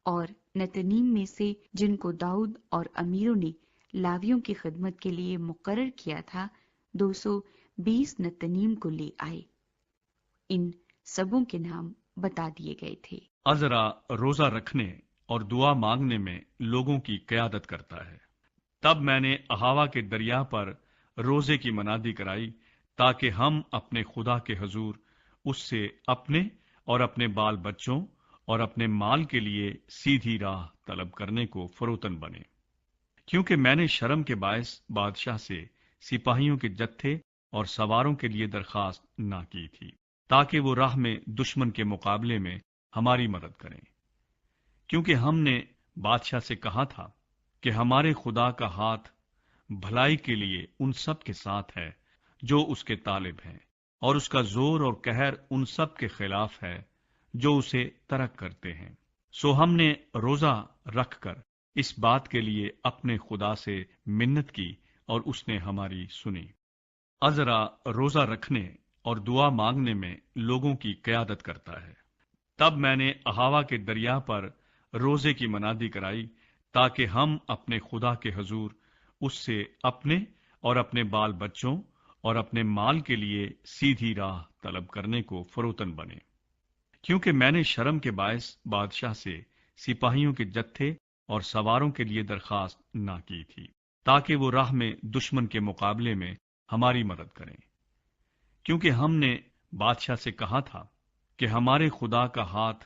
اور نتنیم میں سے جن کو داؤد اور امیروں نے لاویوں کی خدمت کے لیے مقرر کیا تھا 220 نتنیم کو لے آئے۔ ان سبوں کے نام بتا دیے گئے تھے۔ عزرا روزہ رکھنے اور دعا مانگنے میں لوگوں کی قیادت کرتا ہے۔ تب میں نے اہاوا کے دریا پر روزے کی منادی کرائی، تاکہ ہم اپنے خدا کے حضور اس سے اپنے اور اپنے بال بچوں اور اپنے مال کے لیے سیدھی راہ طلب کرنے کو فروتن بنے، کیونکہ میں نے شرم کے باعث بادشاہ سے سپاہیوں کے جتھے اور سواروں کے لیے درخواست نہ کی تھی، تاکہ وہ راہ میں دشمن کے مقابلے میں ہماری مدد کریں، کیونکہ ہم نے بادشاہ سے کہا تھا کہ ہمارے خدا کا ہاتھ بھلائی کے لیے ان سب کے ساتھ ہے جو اس کے طالب ہیں، اور اس کا زور اور قہر ان سب کے خلاف ہے جو اسے ترک کرتے ہیں۔ سو ہم نے روزہ رکھ کر اس بات کے لیے اپنے خدا سے منت کی اور اس نے ہماری سنی۔ عذرا روزہ رکھنے اور دعا مانگنے میں لوگوں کی قیادت کرتا ہے۔ تب میں نے اہاوا کے دریا پر روزے کی منادی کرائی تاکہ ہم اپنے خدا کے حضور اس سے اپنے اور اپنے بال بچوں اور اپنے مال کے لیے سیدھی راہ طلب کرنے کو فروتن بنے، کیونکہ میں نے شرم کے باعث بادشاہ سے سپاہیوں کے جتھے اور سواروں کے لیے درخواست نہ کی تھی، تاکہ وہ راہ میں دشمن کے مقابلے میں ہماری مدد کریں، کیونکہ ہم نے بادشاہ سے کہا تھا کہ ہمارے خدا کا ہاتھ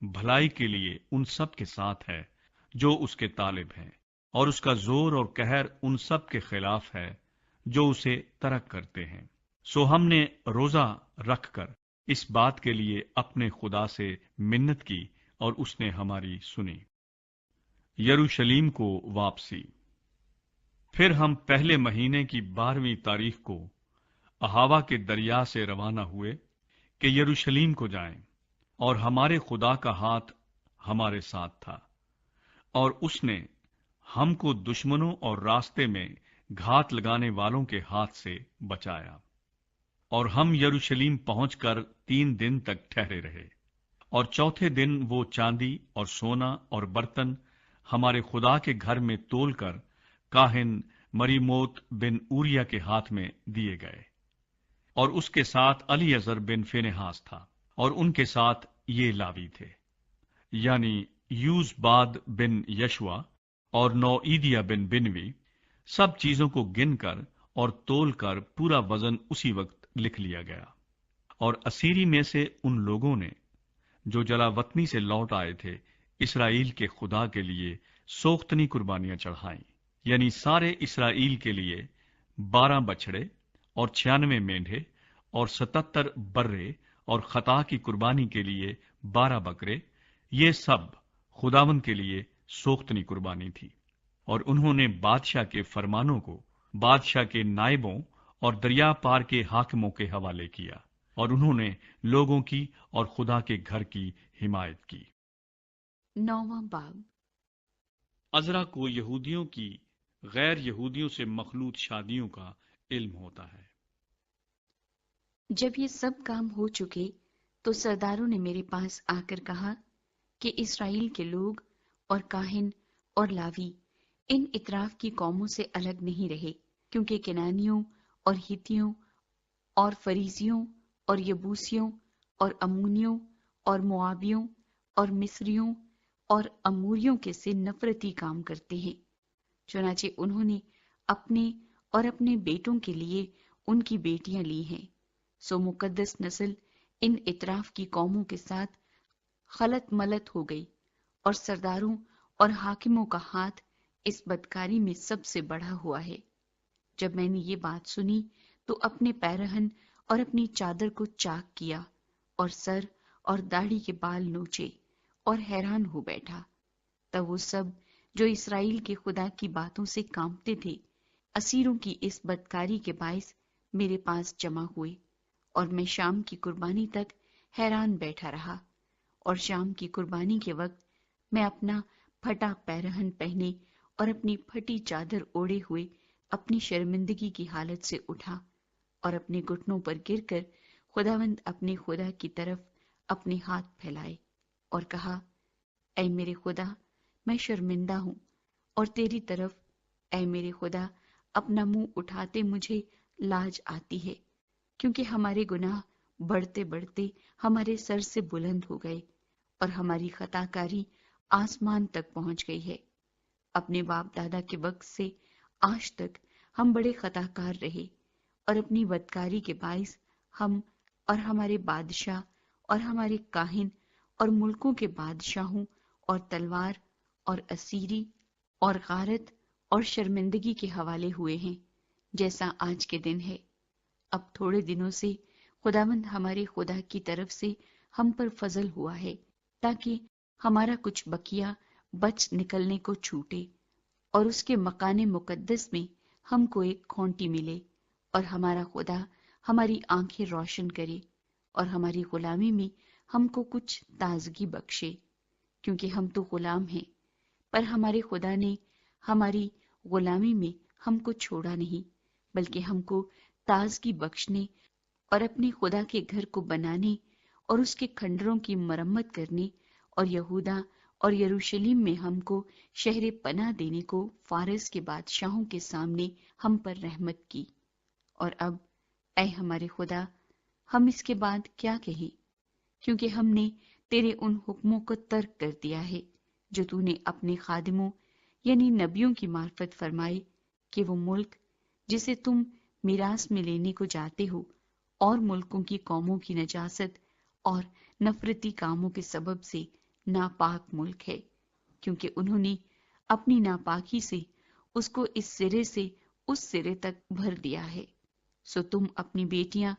بھلائی کے لیے ان سب کے ساتھ ہے جو اس کے طالب ہیں، اور اس کا زور اور قہر ان سب کے خلاف ہے جو اسے ترک کرتے ہیں۔ سو ہم نے روزہ رکھ کر اس بات کے لیے اپنے خدا سے منت کی اور اس نے ہماری سنی۔ یروشلیم کو واپسی۔ پھر ہم پہلے مہینے کی 12ویں تاریخ کو اہاوا کے دریا سے روانہ ہوئے کہ یروشلیم کو جائیں، اور ہمارے خدا کا ہاتھ ہمارے ساتھ تھا، اور اس نے ہم کو دشمنوں اور راستے میں گھات لگانے والوں کے ہاتھ سے بچایا، اور ہم یروشلیم پہنچ کر 3 دن تک ٹھہرے رہے، اور چوتھے دن وہ چاندی اور سونا اور برتن ہمارے خدا کے گھر میں تول کر کاہن مریموت بن اوریا کے ہاتھ میں دیے گئے، اور اس کے ساتھ الیعزر بن فینہاس تھا، اور ان کے ساتھ یہ لاوی تھے، یعنی یوز باد بن یشوا اور نوعیدیا بن بنوی۔ سب چیزوں کو گن کر اور تول کر پورا وزن اسی وقت لکھ لیا گیا۔ اور اسیری میں سے ان لوگوں نے جو جلا وطنی سے لوٹ آئے تھے اسرائیل کے خدا کے لیے سوختنی قربانیاں چڑھائیں، یعنی سارے اسرائیل کے لیے 12 بچڑے اور 96 مینڈھے اور 77 برے، اور خطا کی قربانی کے لیے 12 بکرے، یہ سب خداوند کے لیے سوختنی قربانی تھی۔ اور انہوں نے بادشاہ کے فرمانوں کو بادشاہ کے نائبوں اور دریا پار کے حاکموں کے حوالے کیا، اور انہوں نے لوگوں کی اور خدا کے گھر کی حمایت کی۔ 9واں باب۔ عذرا کو یہودیوں کی غیر یہودیوں سے مخلوط شادیوں کا علم ہوتا ہے۔ جب یہ سب کام ہو چکے تو سرداروں نے میرے پاس آ کر کہا کہ اسرائیل کے لوگ اور کاہن اور لاوی ان اطراف کی قوموں سے الگ نہیں رہے، کیونکہ کنانیوں اور ہتیوں اور فریزیوں اور یبوسیوں اور امونیوں اور موابیوں اور مصریوں اور اموریوں کے سے نفرتی کام کرتے ہیں۔ چنانچہ انہوں نے اپنے اور اپنے بیٹوں کے لیے ان کی بیٹیاں لی ہیں۔ سو مقدس نسل ان اطراف کی قوموں کے ساتھ خلط ملط ہو گئی، اور سرداروں اور حاکموں کا ہاتھ اس بدکاری میں سب سے بڑھا ہوا ہے۔ جب میں نے یہ بات سنی تو اپنے پیرہن اور اپنی چادر کو چاک کیا، اور سر اور داڑھی کے بال نوچے، اور حیران ہو بیٹھا۔ تب وہ سب جو اسرائیل کے خدا کی باتوں سے کانپتے تھے اسیروں کی اس بدکاری کے باعث میرے پاس جمع ہوئے، اور میں شام کی قربانی تک حیران بیٹھا رہا۔ اور شام کی قربانی کے وقت میں اپنا پھٹا پیرہن پہنے اور اپنی پھٹی چادر اوڑے ہوئے اپنی شرمندگی کی حالت سے اٹھا، اور اپنے گھٹنوں پر گر کر خداوند اپنے خدا کی طرف اپنے ہاتھ پھیلائے اور کہا، اے میرے خدا، میں شرمندہ ہوں، اور تیری طرف اے میرے خدا اپنا منہ اٹھاتے مجھے لاج آتی ہے، کیونکہ ہمارے گناہ بڑھتے بڑھتے ہمارے سر سے بلند ہو گئے، اور ہماری خطا کاری آسمان تک پہنچ گئی ہے۔ اپنے باپ دادا کے وقت سے آج تک ہم بڑے خطا کار رہے، اور اپنی بدکاری کے باعث ہم اور ہمارے بادشاہ اور ہمارے کاہن اور ملکوں کے بادشاہوں اور تلوار اور اسیری اور غارت اور شرمندگی کے حوالے ہوئے ہیں، جیسا آج کے دن ہے۔ اب تھوڑے دنوں سے خداوند ہمارے خدا کی طرف سے ہم پر فضل ہوا ہے، تاکہ ہمارا کچھ بقیہ بچ نکلنے کو چھوٹے، اور اس کے مکان مقدس میں ہم کو ایک کھونٹی ملے، اور ہمارا خدا ہماری آنکھیں روشن کرے اور ہماری غلامی میں ہم کو کچھ تازگی بخشے، کیونکہ ہم تو غلام ہیں، پر ہمارے خدا نے ہماری غلامی میں ہم کو چھوڑا نہیں، بلکہ ہم کو تازگی بخشنے اور اپنے خدا کے گھر کو بنانے اور اس کے کھنڈروں کی مرمت کرنے اور یہودا اور یروشلم میں ہم کو شہر پناہ دینے کو فارس کے بادشاہوں کے سامنے ہم پر رحمت کی۔ اور اب اے ہمارے خدا، ہم اس کے بعد کیا کہیں، کیونکہ ہم نے تیرے ان حکموں کو ترک کر دیا ہے جو تو نے اپنے خادموں یعنی نبیوں کی معرفت فرمائے کہ وہ ملک جسے تم میراث میں لینے کو جاتے ہو اور ملکوں کی قوموں کی نجاست اور نفرتی کاموں کے سبب سے ناپاک ملک ہے، کیونکہ انہوں نے اپنی ناپاکی سے اس کو اس سرے تک بھر دیا ہے۔ سو تم اپنی بیٹیاں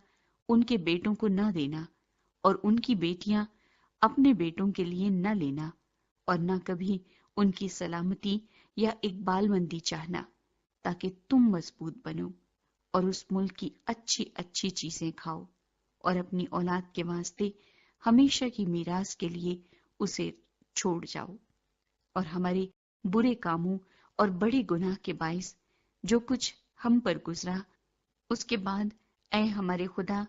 ان کے بیٹوں کو نہ دینا اور ان کی بیٹیاں اپنے بیٹوں کے لیے نہ لینا، اور نہ کبھی ان کی سلامتی یا اقبال مندی چاہنا، تاکہ تم مضبوط بنو اور اس ملک کی اچھی اچھی چیزیں کھاؤ اور اپنی اولاد کے واسطے ہمیشہ کی میراث کے لیے اسے چھوڑ جاؤ۔ اور ہمارے برے کاموں اور بڑے گناہ کے باعث جو کچھ ہم پر گزرا، اس کے بعد اے ہمارے خدا،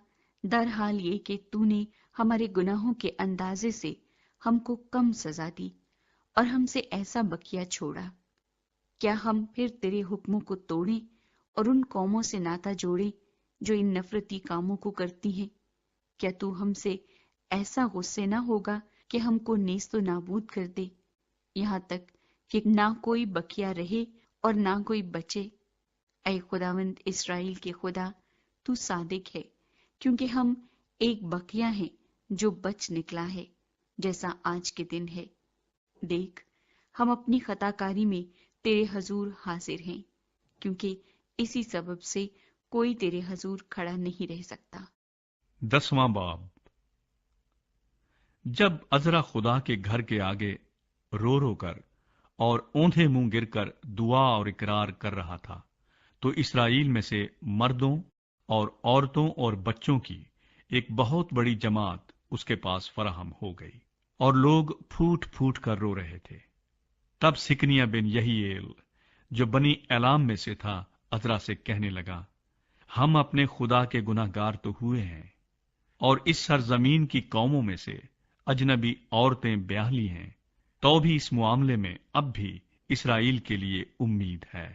در حال یہ کہ تو نے ہمارے گناہوں کے اندازے سے ہم کو کم سزا دی اور ہم سے ایسا بقیہ چھوڑا، کیا ہم پھر تیرے حکموں کو توڑیں اور ان قوموں سے ناتا جوڑیں جو ان نفرتی کاموں کو کرتی ہیں؟ کیا تو ہم سے ایسا غصے نہ ہوگا کہ ہم کو نیست و نابود کر دے، یہاں تک کہ نہ کوئی بقیہ رہے اور نہ کوئی بچے؟ اے خداوند اسرائیل کے خدا، تو صادق ہے، کیونکہ ہم ایک بقیہ ہیں جو بچ نکلا ہے، جیسا آج کے دن ہے۔ دیکھ، ہم اپنی خطا کاری میں تیرے حضور حاضر ہیں، کیونکہ اسی سبب سے کوئی تیرے حضور کھڑا نہیں رہ سکتا۔ 10واں باب۔ جب عزرا خدا کے گھر کے آگے رو رو کر اور اوندھے منہ گر کر دعا اور اقرار کر رہا تھا، تو اسرائیل میں سے مردوں اور عورتوں اور بچوں کی ایک بہت بڑی جماعت اس کے پاس فراہم ہو گئی، اور لوگ پھوٹ پھوٹ کر رو رہے تھے۔ تب سکنیہ بن یحییل جو بنی ایلام میں سے تھا عزرا سے کہنے لگا، ہم اپنے خدا کے گناہ گار تو ہوئے ہیں، اور اس سرزمین کی قوموں میں سے اجنبی عورتیں بیاہ لی ہیں، تو بھی اس معاملے میں اب بھی اسرائیل کے لیے امید ہے۔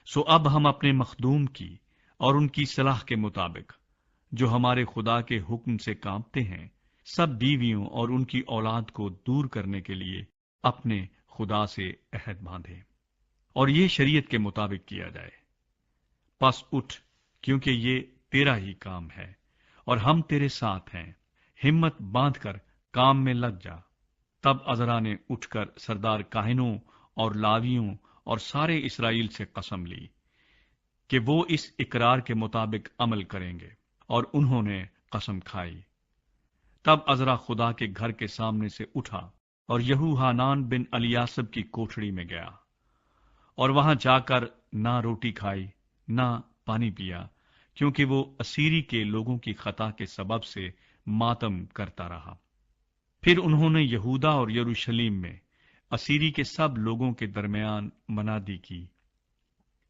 سو اب ہم اپنے مخدوم کی اور ان کی صلاح کے مطابق جو ہمارے خدا کے حکم سے کامتے ہیں، سب بیویوں اور ان کی اولاد کو دور کرنے کے لیے اپنے خدا سے عہد باندھیں، اور یہ شریعت کے مطابق کیا جائے۔ پس اٹھ، کیونکہ یہ تیرا ہی کام ہے اور ہم تیرے ساتھ ہیں، ہمت باندھ کر کام میں لگ جا۔ تب عزرا نے اٹھ کر سردار کاہنوں اور لاویوں اور سارے اسرائیل سے قسم لی کہ وہ اس اقرار کے مطابق عمل کریں گے، اور انہوں نے قسم کھائی۔ تب عزرا خدا کے گھر کے سامنے سے اٹھا اور یہوحانان بن الیاسب کی کوٹھڑی میں گیا، اور وہاں جا کر نہ روٹی کھائی نہ پانی پیا، کیونکہ وہ اسیری کے لوگوں کی خطا کے سبب سے ماتم کرتا رہا۔ پھر انہوں نے یہودا اور یروشلم میں اسیری کے سب لوگوں کے درمیان منادی کی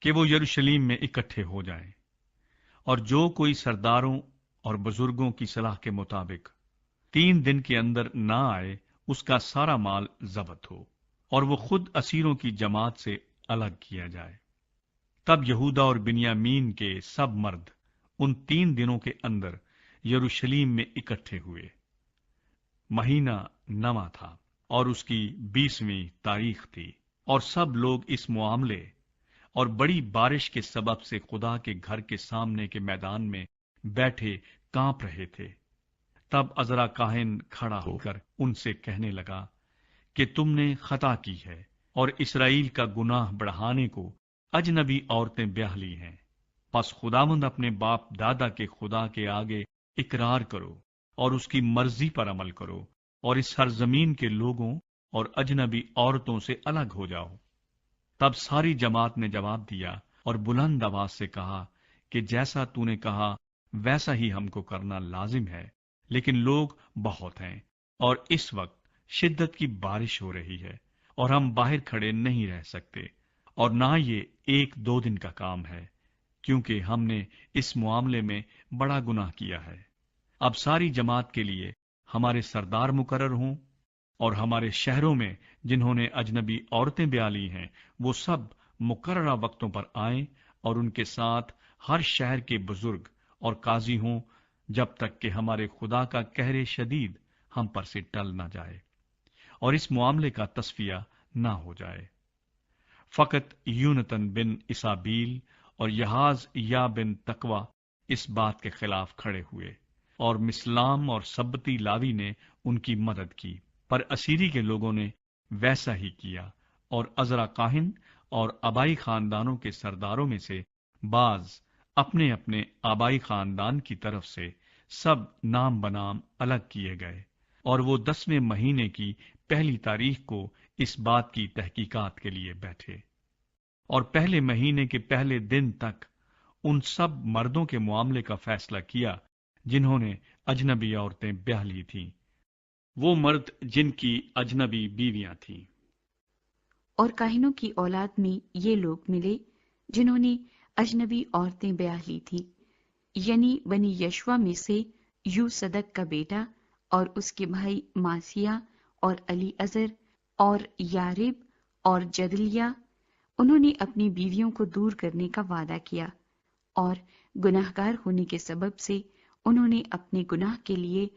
کہ وہ یروشلم میں اکٹھے ہو جائیں، اور جو کوئی سرداروں اور بزرگوں کی صلاح کے مطابق 3 دن کے اندر نہ آئے، اس کا سارا مال ضبط ہو، اور وہ خود اسیروں کی جماعت سے الگ کیا جائے۔ تب یہودا اور بنیامین کے سب مرد ان 3 دنوں کے اندر یروشلم میں اکٹھے ہوئے۔ مہینہ 9واں تھا اور اس کی 20ویں تاریخ تھی، اور سب لوگ اس معاملے اور بڑی بارش کے سبب سے خدا کے گھر کے سامنے کے میدان میں بیٹھے کانپ رہے تھے۔ تب عزرا کاہن کھڑا ہو کر ان سے کہنے لگا کہ تم نے خطا کی ہے اور اسرائیل کا گناہ بڑھانے کو اجنبی عورتیں بیاہ لی ہیں۔ پس خداوند اپنے باپ دادا کے خدا کے آگے اقرار کرو اور اس کی مرضی پر عمل کرو، اور اس سرزمین کے لوگوں اور اجنبی عورتوں سے الگ ہو جاؤ۔ تب ساری جماعت نے جواب دیا اور بلند آواز سے کہا کہ جیسا تو نے کہا ویسا ہی ہم کو کرنا لازم ہے، لیکن لوگ بہت ہیں اور اس وقت شدت کی بارش ہو رہی ہے اور ہم باہر کھڑے نہیں رہ سکتے، اور نہ یہ 1-2 دن کا کام ہے، کیونکہ ہم نے اس معاملے میں بڑا گناہ کیا ہے۔ اب ساری جماعت کے لیے ہمارے سردار مقرر ہوں، اور ہمارے شہروں میں جنہوں نے اجنبی عورتیں بیاہ لی ہیں وہ سب مقررہ وقتوں پر آئیں، اور ان کے ساتھ ہر شہر کے بزرگ اور قاضی ہوں، جب تک کہ ہمارے خدا کا قہر شدید ہم پر سے ٹل نہ جائے اور اس معاملے کا تصفیہ نہ ہو جائے۔ فقط یونتن بن اسابیل اور یحاز یا بن تقوی اس بات کے خلاف کھڑے ہوئے، اور مسلام اور سبتی لاوی نے ان کی مدد کی، پر اسیری کے لوگوں نے ویسا ہی کیا، اور عزرا کاہن اور آبائی خاندانوں کے سرداروں میں سے بعض اپنے اپنے آبائی خاندان کی طرف سے سب نام بنام الگ کیے گئے، اور وہ 10ویں مہینے کی پہلی تاریخ کو اس بات کی تحقیقات کے لیے بیٹھے، اور پہلے مہینے کے پہلے دن تک ان سب مردوں کے معاملے کا فیصلہ کیا جنہوں نے اجنبی عورتیں بیاہ لی تھیں، وہ مرد جن کی اجنبی بیویاں تھیں۔ اور کاہنوں کی اولاد میں یہ لوگ ملے جنہوں نے اجنبی عورتیں بیاہ لی تھیں، یعنی بنی یشوا میں سے یو صدق کا بیٹا اور اس کے بھائی ماسیہ اور علی ازر اور یارب اور جدلیہ۔ انہوں نے اپنی بیویوں کو دور کرنے کا وعدہ کیا، اور گناہگار ہونے کے سبب سے انہوں نے اپنے گناہ کے لیے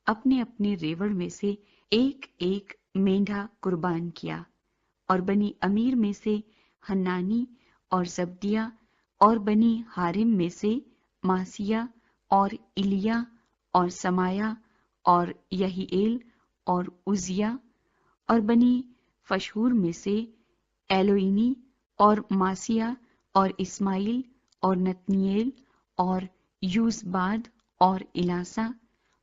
اپنے اپنے ریوڑ میں سے ایک ایک مینڈھا قربان کیا۔ اور بنی امیر میں سے حنانی اور زبدیہ، اور بنی حارم میں سے ماسیہ اور ایلیا اور سمایا اور یہیئیل اور عزیہ، اور بنی فشہور میں سے ایلوئینی اور ماسیہ اور اسماعیل اور نتنیل اور یوزباد اور الاسا،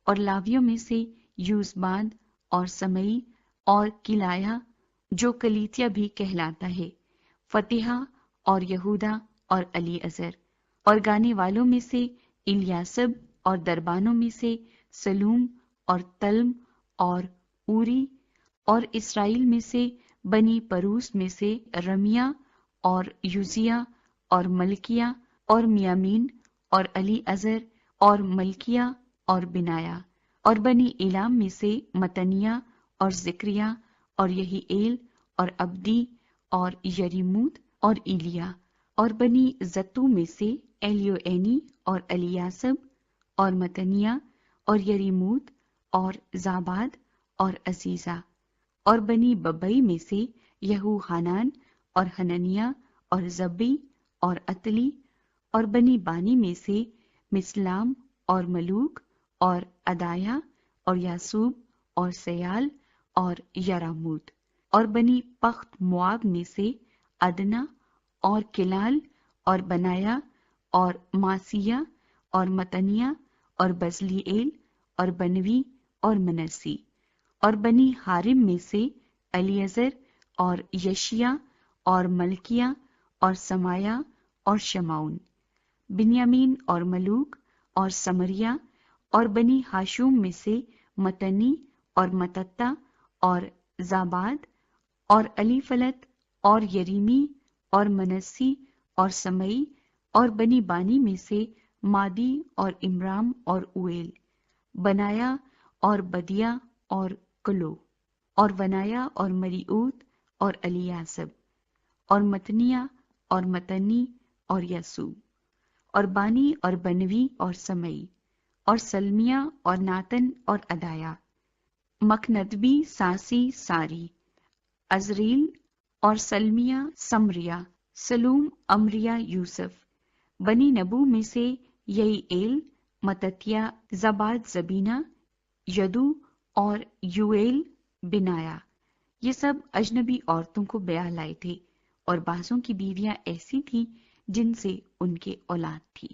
اور لاویوں میں سے یوزباد اور سمئی اور کلایا جو کلیتیا بھی کہلاتا ہے، فتحہ اور یہودا اور علی ازر، اور گانے والوں میں سے الیاسب، اور دربانوں میں سے سلوم اور تلم اور اوری، اور اسرائیل میں سے بنی پروس میں سے رمیہ اور یوزیہ اور ملکیہ اور میامین اور علی ازر اور ملکیہ اور بنایا، اور بنی ایلام میں سے متنیہ اور ذکریہ اور یہیئیل اور عبدی اور یریموت اور ایلیا، اور بنی زتو میں سے ایلیوئینی اور الیاسب اور متنیہ اور یریموت اور زاباد اور عزیزہ، اور بنی ببئی میں سے یہو حنان اور حننیہ اور زبی اور عتلی، اور بنی بانی میں سے مسلام اور ملوک اور ادایا اور یاسوب اور سیال اور یراموت، اور بنی پخت مواب میں سے ادنا اور کلال اور بنایا اور ماسیہ اور متنیہ اور بزلیئیل اور بنوی اور منسی، اور بنی حارم میں سے الیعزر اور یشیہ اور ملکیہ اور سمایا اور شمعون، بنیامین اور ملوک اور سمریہ، اور بنی ہاشوم میں سے متنی اور متتا اور زاباد اور علی فلت اور یریمی اور منسی اور سمئی، اور بنی بانی میں سے مادی اور امرام اور اویل، بنایا اور بدیہ اور کلو، اور بنایا اور مریعوت اور الیاسب، اور متنیہ اور متنی اور یسوع، اور بانی اور بنوی اور سمئی، اور سلمیہ اور ناتن اور ادایا، مکندبی ساسی ساری، عزریل اور سلمیہ سمریہ، سلوم امریہ یوسف، بنی نبو میں سے یعیل، متتیہ، زباد زبینہ، یدو اور یویل بنایا۔ یہ سب اجنبی عورتوں کو بیاہ لائے تھے، اور بعضوں کی بیویاں ایسی تھیں جن سے ان کے اولاد تھی۔